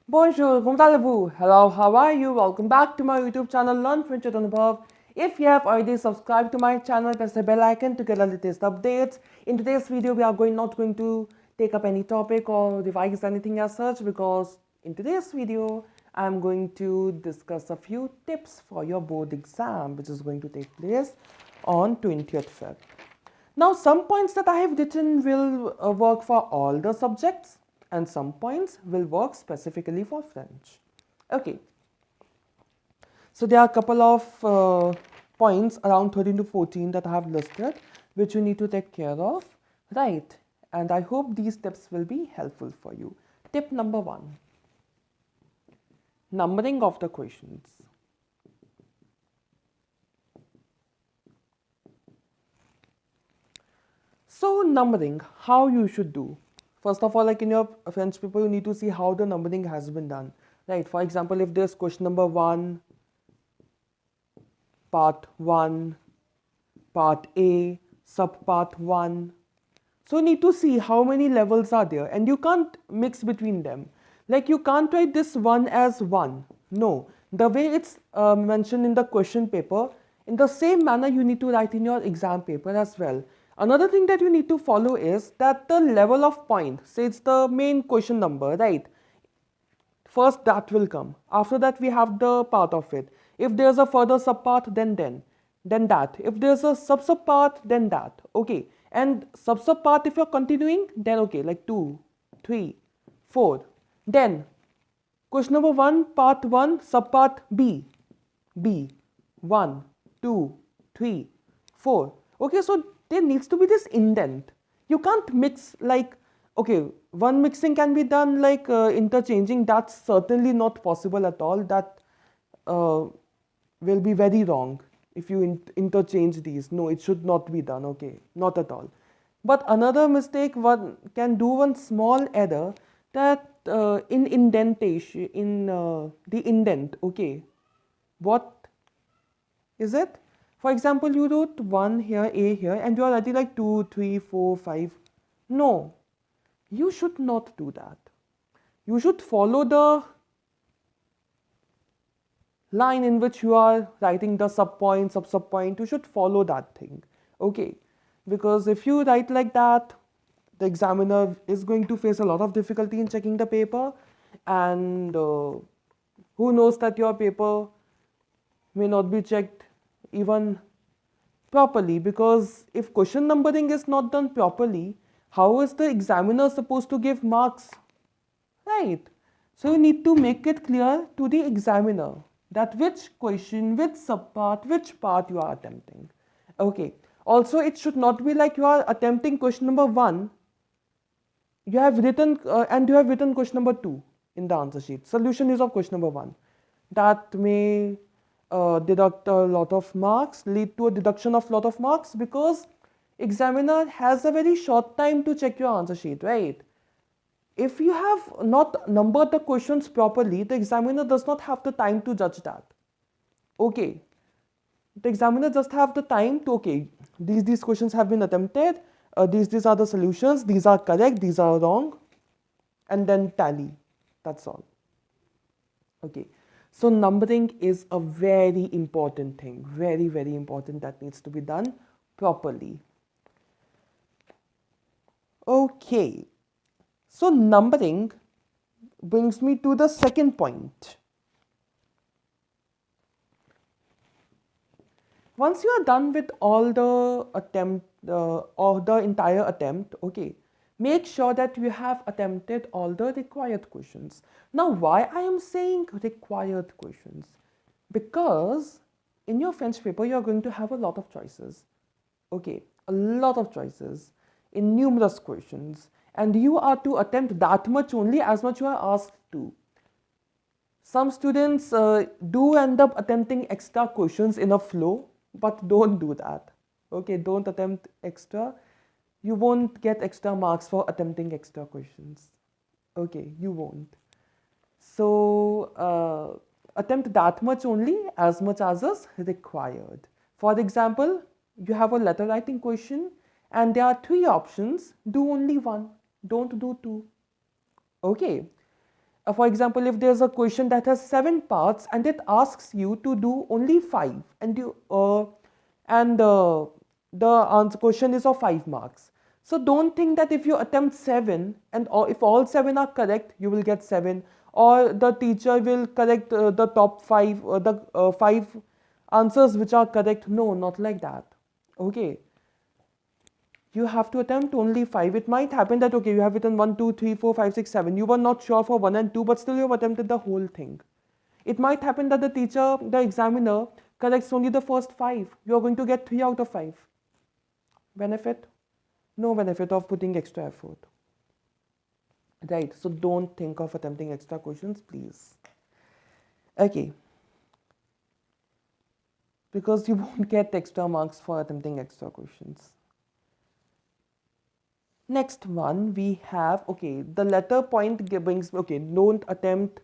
Bonjour, comment allez-vous? Hello, how are you? Welcome back to my YouTube channel Learn French with Anubhav. If you have already subscribed to my channel, press the bell icon to get the latest updates. In today's video, we are not going to take up any topic or revise anything as such, because in today's video, I am going to discuss a few tips for your board exam, which is going to take place on 20th Feb. Now, some points that I have written will work for all the subjects, and some points will work specifically for French. Okay. So there are a couple of points around 13 to 14 that I have listed, which you need to take care of, right? And I hope these tips will be helpful for you. Tip number 1, numbering of the questions. So numbering, how you should do. First of all, like in your French paper, you need to see how the numbering has been done, right? For example, if there's question number 1, part 1, part A, subpart 1. So you need to see how many levels are there, and you can't mix between them. Like you can't write this 1 as 1. No, the way it's mentioned in the question paper, in the same manner you need to write in your exam paper as well. Another thing that you need to follow is that the level of point, say it's the main question number, right? First that will come. After that we have the part of it. If there's a further subpart, then that. If there's a sub-subpart, then that. Okay. And sub-subpart, if you're continuing, then okay, like 2, 3, 4. Then question number 1, part 1, subpart B. B. 1, 2, 3, 4. Okay, so there needs to be this indent. You can't mix like, okay, one mixing can be done like interchanging. That's certainly not possible at all. That will be very wrong if you interchange these. No, it should not be done. Okay, not at all. But another mistake, one can do one small error, that in indentation, in the indent, okay, what is it? For example, you wrote 1 here, A here, and you are writing like 2, 3, 4, 5. No, you should not do that. You should follow the line in which you are writing the subpoint, sub-subpoint. You should follow that thing. Okay, because if you write like that, the examiner is going to face a lot of difficulty in checking the paper, and who knows that your paper may not be checked even properly, because if question numbering is not done properly, how is the examiner supposed to give marks, right? So you need to make it clear to the examiner that which question, which subpart, which part you are attempting. Okay. Also, it should not be like you are attempting question number 1, you have written and you have written question number 2 in the answer sheet. Solution is of question number 1. That may deduct a lot of marks, lead to a deduction of lot of marks, because examiner has a very short time to check your answer sheet, right? If you have not numbered the questions properly, the examiner does not have the time to judge that. Okay, the examiner just have the time to, okay, these questions have been attempted, these are the solutions, these are correct, these are wrong, and then tally. That's all. Okay. So numbering is a very important thing, very, very important, that needs to be done properly. Okay. So numbering brings me to the second point. Once you are done with all the attempt or the entire attempt, okay, make sure that you have attempted all the required questions. Now, why I am saying required questions? Because in your French paper, you are going to have a lot of choices. Okay, a lot of choices in numerous questions, and you are to attempt that much only, as much you are asked to. Some students do end up attempting extra questions in a flow, but don't do that. Okay, don't attempt extra. You won't get extra marks for attempting extra questions. Okay, you won't. So attempt that much only, as much as is required. For example, you have a letter writing question and there are 3 options. Do only one, don't do 2. Okay. For example, if there's a question that has 7 parts and it asks you to do only 5, and the answer question is of 5 marks. So don't think that if you attempt 7 and if all 7 are correct, you will get 7, or the teacher will correct the top 5, the 5 answers which are correct. No, not like that. Okay. You have to attempt only 5. It might happen that, okay, you have written 1, 2, 3, 4, 5, 6, 7. You were not sure for 1 and 2, but still you have attempted the whole thing. It might happen that the teacher, the examiner, corrects only the first 5. You are going to get 3 out of 5. Benefit? No benefit of putting extra effort. Right, so don't think of attempting extra questions, please. Okay. Because you won't get extra marks for attempting extra questions. Next one we have, okay, the letter point brings, okay, don't attempt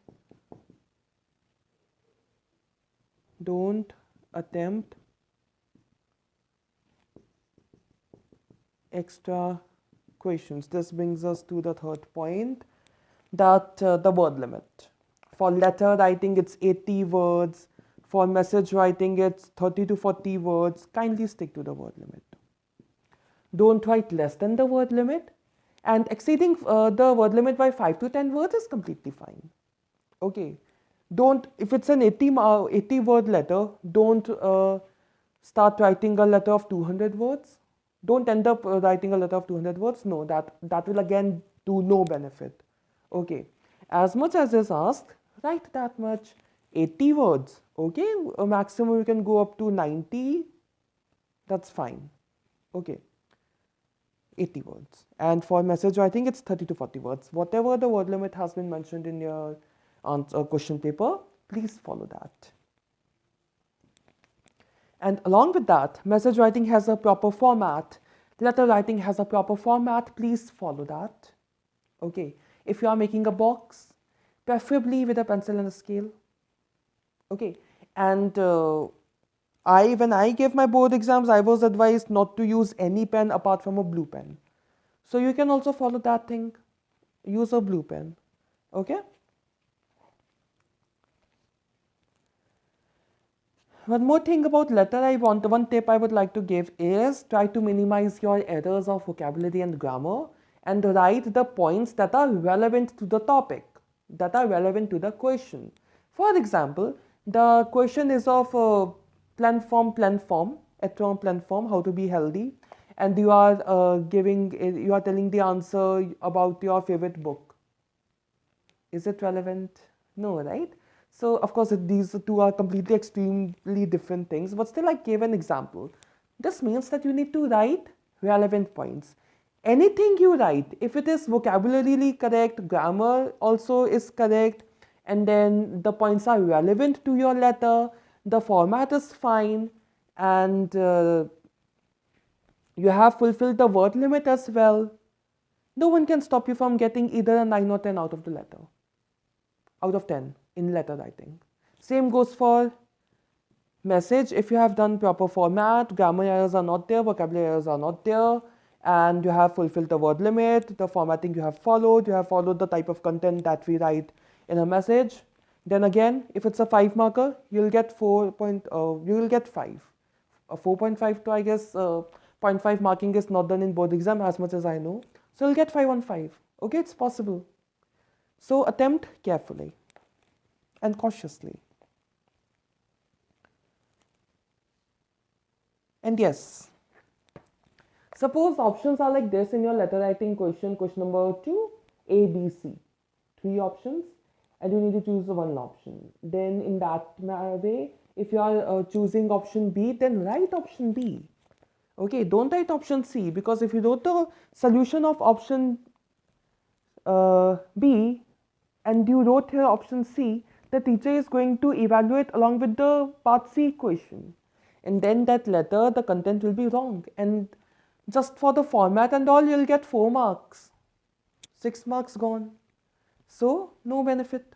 extra questions. This brings us to the third point, that the word limit. For letter writing it's 80 words, for message writing it's 30 to 40 words. Kindly stick to the word limit. Don't write less than the word limit, and exceeding the word limit by 5 to 10 words is completely fine. Okay, don't, if it's an 80 word letter, don't start writing a letter of 200 words. Don't end up writing a letter of 200 words. No, that will again do no benefit. Okay, as much as is asked, write that much. 80 words. Okay, a maximum you can go up to 90. That's fine. Okay, 80 words. And for message writing, it's 30 to 40 words. Whatever the word limit has been mentioned in your question paper, please follow that. And along with that, message writing has a proper format. Letter writing has a proper format. Please follow that. Okay, if you are making a box, preferably with a pencil and a scale. Okay, and when I gave my board exams, I was advised not to use any pen apart from a blue pen. So you can also follow that thing. Use a blue pen. Okay. One more thing about letter, one tip I would like to give is try to minimize your errors of vocabulary and grammar, and write the points that are relevant to the topic, that are relevant to the question. For example, the question is of plan form, etron plan form, how to be healthy, and you are telling the answer about your favorite book. Is it relevant? No, right? So of course these two are completely extremely different things, but still I gave an example. This means that you need to write relevant points. Anything you write, if it is vocabulary correct, grammar also is correct, and then the points are relevant to your letter, the format is fine, and you have fulfilled the word limit as well, no one can stop you from getting either a 9 or 10 out of the letter, out of 10 in letter writing. Same goes for message. If you have done proper format, grammar errors are not there, vocabulary errors are not there, and you have fulfilled the word limit, the formatting you have followed the type of content that we write in a message, then again, if it's a 5 marker, you'll get 5. 4.5 to, I guess, 0.5 marking is not done in board exam as much as I know. So you'll get 5 on 5. Okay, it's possible. So attempt carefully and cautiously. And yes, suppose options are like this in your letter writing question number 2, A, B, C. 3 options, and you need to choose one option. Then in that way, if you are choosing option B, then write option B. Okay, don't write option C, because if you wrote the solution of option B and you wrote here option C, the teacher is going to evaluate along with the part C question, and then that letter, the content will be wrong, and just for the format and all, you'll get 4 marks, 6 marks gone. So no benefit.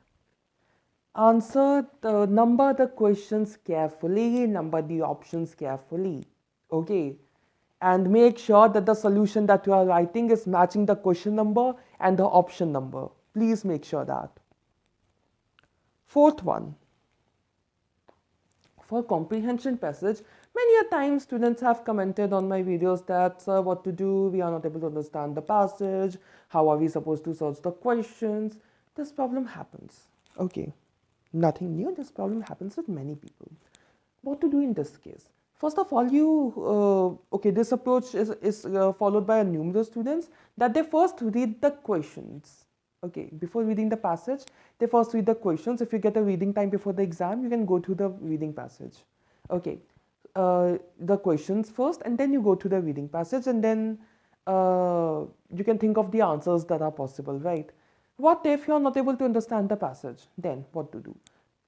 Number the questions carefully, number the options carefully. Okay, and make sure that the solution that you are writing is matching the question number and the option number. Please make sure that. Fourth one, for comprehension passage, many a time students have commented on my videos that, sir, what to do? We are not able to understand the passage. How are we supposed to search the questions? This problem happens. Okay, nothing new. This problem happens with many people. What to do in this case? First of all, okay, this approach is followed by numerous students, that they first read the questions. Okay, before reading the passage, they first read the questions. If you get a reading time before the exam, you can go to the reading passage. Okay, the questions first, and then you go to the reading passage, and then you can think of the answers that are possible, right? What if you are not able to understand the passage? Then what to do?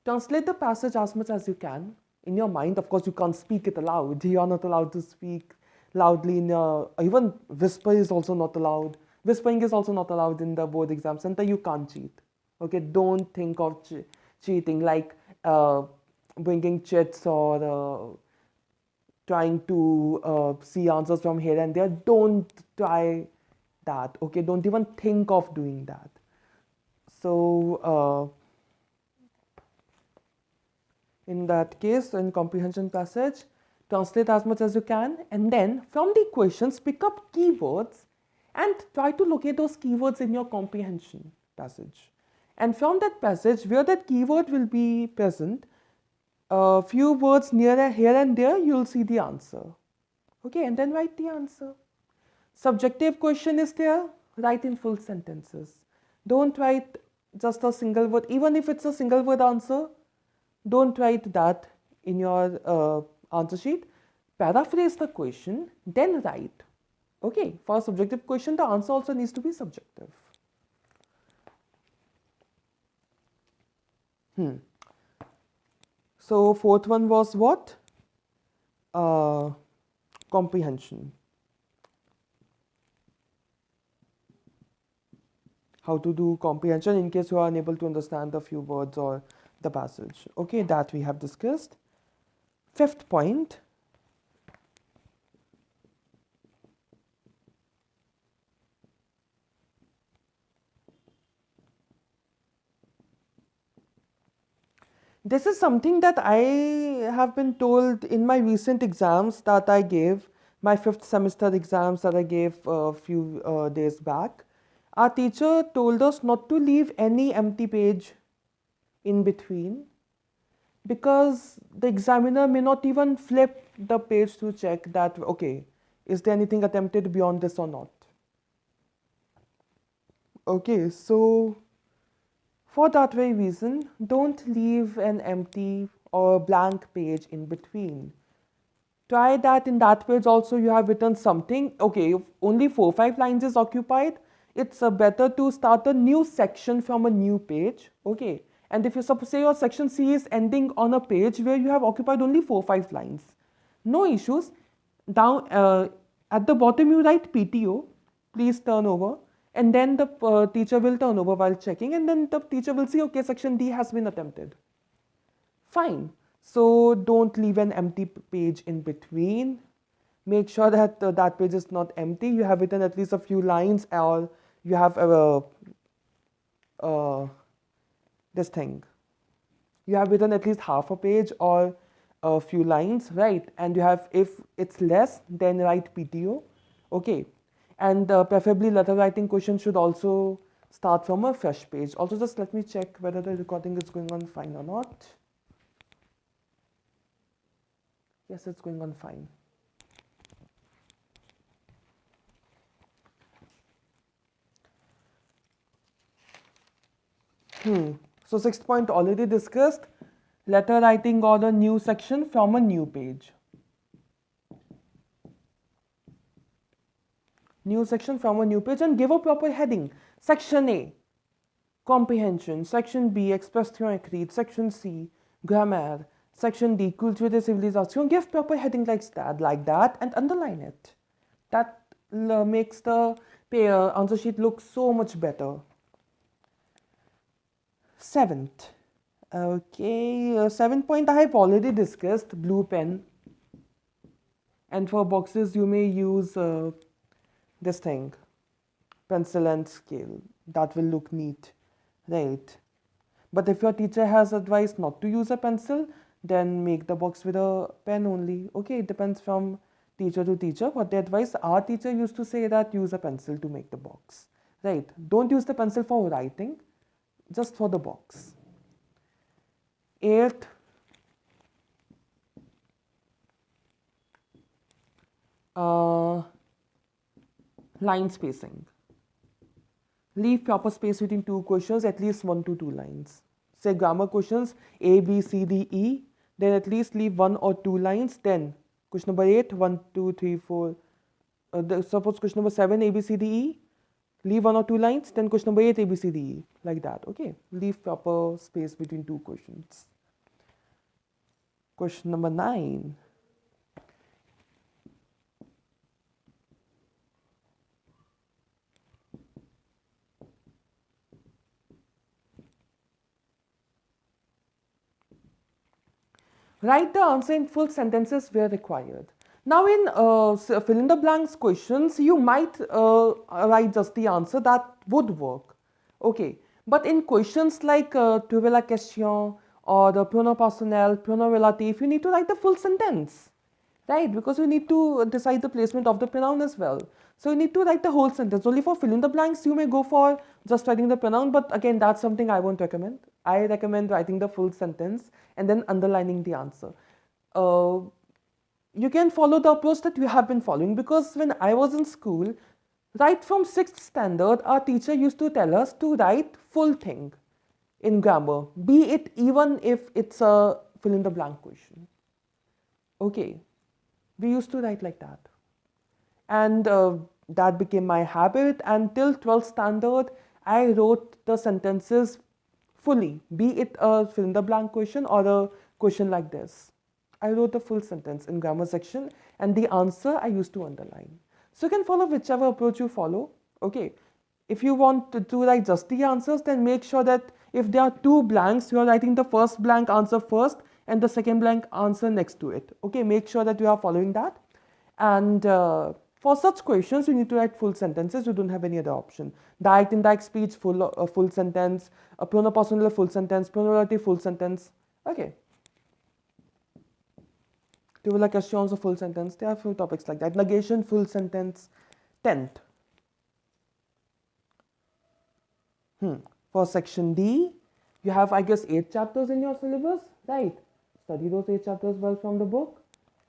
Translate the passage as much as you can in your mind. Of course, you can't speak it aloud. You are not allowed to speak loudly in your, even whisper is also not allowed. Whispering is also not allowed in the board exam center. You can't cheat. Okay, don't think of cheating like bringing chits or trying to see answers from here and there. Don't try that. Okay, don't even think of doing that. So in that case, in comprehension passage, translate as much as you can, and then from the questions pick up keywords and try to locate those keywords in your comprehension passage. And from that passage, where that keyword will be present, a few words near here and there, you'll see the answer. Okay, and then write the answer. Subjective question is there, write in full sentences. Don't write just a single word. Even if it's a single word answer, don't write that in your answer sheet. Paraphrase the question, then write. Okay, for a subjective question, the answer also needs to be subjective. So fourth one was what? Comprehension. How to do comprehension in case you are unable to understand a few words or the passage. Okay, that we have discussed. Fifth point. This is something that I have been told in my recent exams that I gave, my 5th semester exams that I gave a few days back. Our teacher told us not to leave any empty page in between, because the examiner may not even flip the page to check that, okay, is there anything attempted beyond this or not? Okay, so for that very reason, don't leave an empty or blank page in between. Try that in that page also you have written something. Okay, if only 4-5 lines is occupied, it's better to start a new section from a new page. Okay, and if you suppose say your section C is ending on a page where you have occupied only 4-5 lines, no issues. Down at the bottom you write PTO, please turn over, and then the teacher will turn over while checking, and then the teacher will see, okay, section D has been attempted. Fine. So don't leave an empty page in between. Make sure that that page is not empty. You have written at least a few lines, or you have this thing. You have written at least half a page or a few lines, right? And you have, if it's less, then write PTO. Okay. And preferably letter writing question should also start from a fresh page. Also, just let me check whether the recording is going on fine or not. Yes, it's going on fine. So 6th point already discussed. Letter writing or a new section from a new page. New section from a new page, and give a proper heading. Section A, comprehension. Section B, expression écrite. Section C, grammaire. Section D, culture de civilisation. Give proper heading like that, and underline it. That makes the answer sheet look so much better. 7th. Okay, 7th point I have already discussed, blue pen. And for boxes, you may use this thing, pencil and scale. That will look neat, right? But if your teacher has advised not to use a pencil, then make the box with a pen only. Okay, it depends from teacher to teacher. What they advise, our teacher used to say that use a pencil to make the box. Right? Don't use the pencil for writing, just for the box. Eighth, line spacing. Leave proper space between two questions, at least 1 to 2 lines. Say grammar questions A, B, C, D, E, then at least leave 1 or 2 lines. Then question number 8, 1, 2, 3, 4. Suppose question number 7, A, B, C, D, E. Leave 1 or 2 lines. Then question number 8, A, B, C, D, E. Like that. Okay. Leave proper space between two questions. Question number 9. Write the answer in full sentences where required. Now in fill in the blanks questions, you might write just the answer, that would work. Okay. But in questions like trouver la question or the pronom personnel, pronom relative, you need to write the full sentence. Right? Because you need to decide the placement of the pronoun as well. So you need to write the whole sentence. Only for fill in the blanks, you may go for just writing the pronoun, but again, that's something I won't recommend. I recommend writing the full sentence and then underlining the answer. You can follow the approach that you have been following, because when I was in school, right from 6th standard, our teacher used to tell us to write full thing in grammar, be it even if it's a fill in the blank question. Okay, we used to write like that. And that became my habit, and till 12th standard, I wrote the sentences fully, be it a fill in the blank question or a question like this. I wrote the full sentence in grammar section, and the answer I used to underline. So you can follow whichever approach you follow. Okay, if you want to write just the answers, then make sure that if there are 2 blanks, you are writing the first blank answer first and the second blank answer next to it. Okay, make sure that you are following that. And for such questions, you need to write full sentences. You don't have any other option. Direct, indirect speech, full sentence. A pronom personnel, full sentence. Pronom relative, full sentence. Okay. Trouver la question, also full sentence. There are few topics like that. Negation, full sentence. 10th. For section D, you have, I guess, 8 chapters in your syllabus, right? Study those 8 chapters well from the book.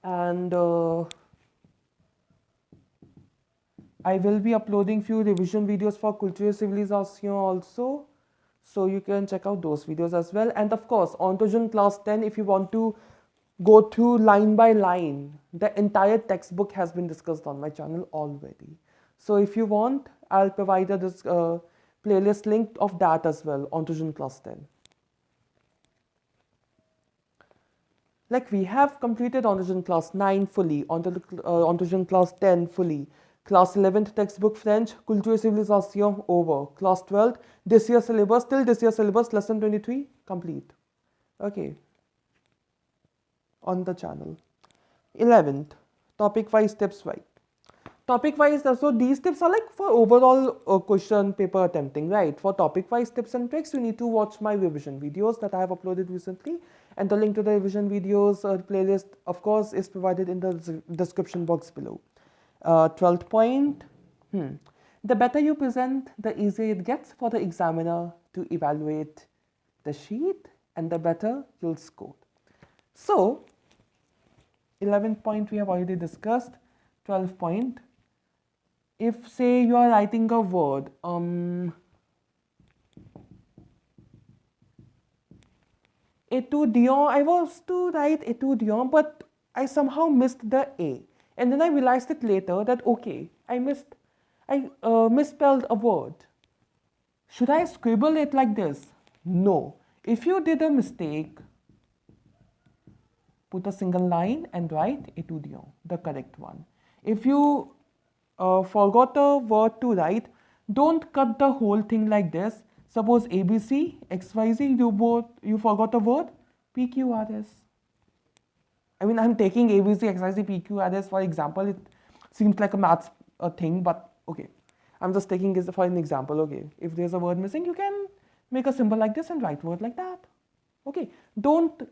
And I will be uploading few revision videos for Culture Civilisation also. So you can check out those videos as well. And of course, Ontogene class 10, if you want to go through line by line, the entire textbook has been discussed on my channel already. So if you want, I'll provide this playlist link of that as well, Ontogene class 10. Like we have completed Ontogene class 9 fully, Ontogene class 10 fully. Class 11th textbook French, Culture Civilisation over. Class 12th, this year syllabus, till this year syllabus, lesson 23 complete. Okay. On the channel. 11th, topic wise, tips wise. Topic wise, so these tips are like for overall question paper attempting, right? For topic wise tips and tricks, you need to watch my revision videos that I have uploaded recently. And the link to the revision videos playlist, of course, is provided in the description box below. 12th point, the better you present, the easier it gets for the examiner to evaluate the sheet, and the better you'll score. So, 11th point we have already discussed. 12th point, if say you are writing a word, étudiant, I was to write étudiant, but I somehow missed the A. And then I realized it later that, okay, I misspelled a word. Should I scribble it like this? No. If you did a mistake, put a single line and write étudiant, the correct one. If you forgot a word to write, don't cut the whole thing like this. Suppose ABC, XYZ, you forgot a word, PQRS. I mean, I'm taking ABC, XYZ, PQRS for example. It seems like a maths thing, but okay. I'm just taking this for an example, okay. If there's a word missing, you can make a symbol like this and write word like that. Okay, don't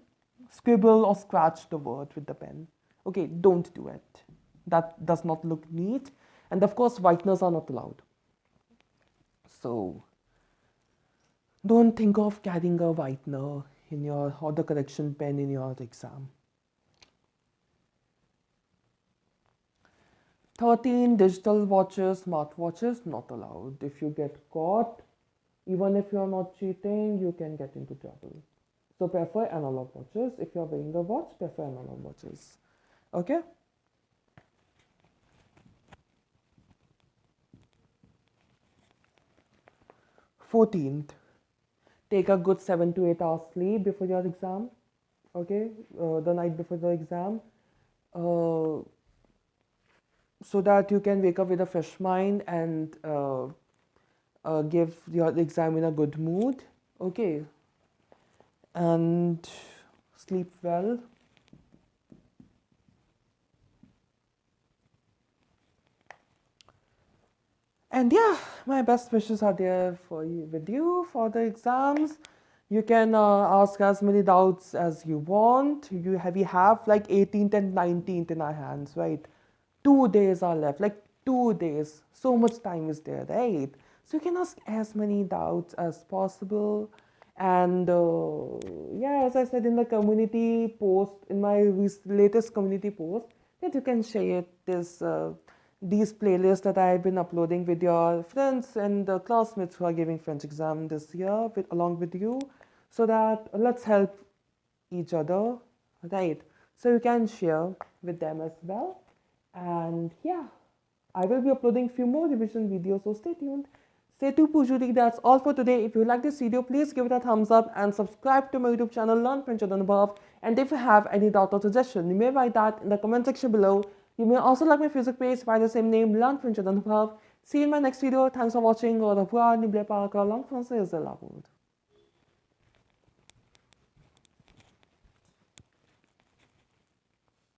scribble or scratch the word with the pen. Okay, don't do it. That does not look neat. And of course, whiteners are not allowed. So don't think of carrying a whitener in your or the correction pen in your exam. 13, digital watches, smartwatches, not allowed. If you get caught, even if you're not cheating, you can get into trouble. So prefer analog watches. If you're wearing a watch, prefer analog watches. Okay? Fourteenth, take a good 7 to 8 hours sleep before your exam. Okay, the night before the exam, so that you can wake up with a fresh mind and give your exam in a good mood. Okay, and sleep well. And yeah, my best wishes are there for you, with you for the exams. You can ask as many doubts as you want. We have like 18th and 19th in our hands, right? 2 days are left, like 2 days. So much time is there, right? So you can ask as many doubts as possible. And yeah, as I said in the community post, in my latest community post, that you can share these playlists that I've been uploading with your friends and the classmates who are giving French exam this year along with you, so that let's help each other, right? So you can share with them as well. And yeah, I will be uploading few more revision videos, so stay tuned. Stay tuned, Pujuri. That's all for today. If you like this video, please give it a thumbs up and subscribe to my YouTube channel, Learn French with Anubhav. And if you have any doubt or suggestion, you may write that in the comment section below. You may also like my Facebook page by the same name, Learn French with Anubhav. See you in my next video. Thanks for watching. Au revoir. N'oubliez pas que la langue française est la vôtre.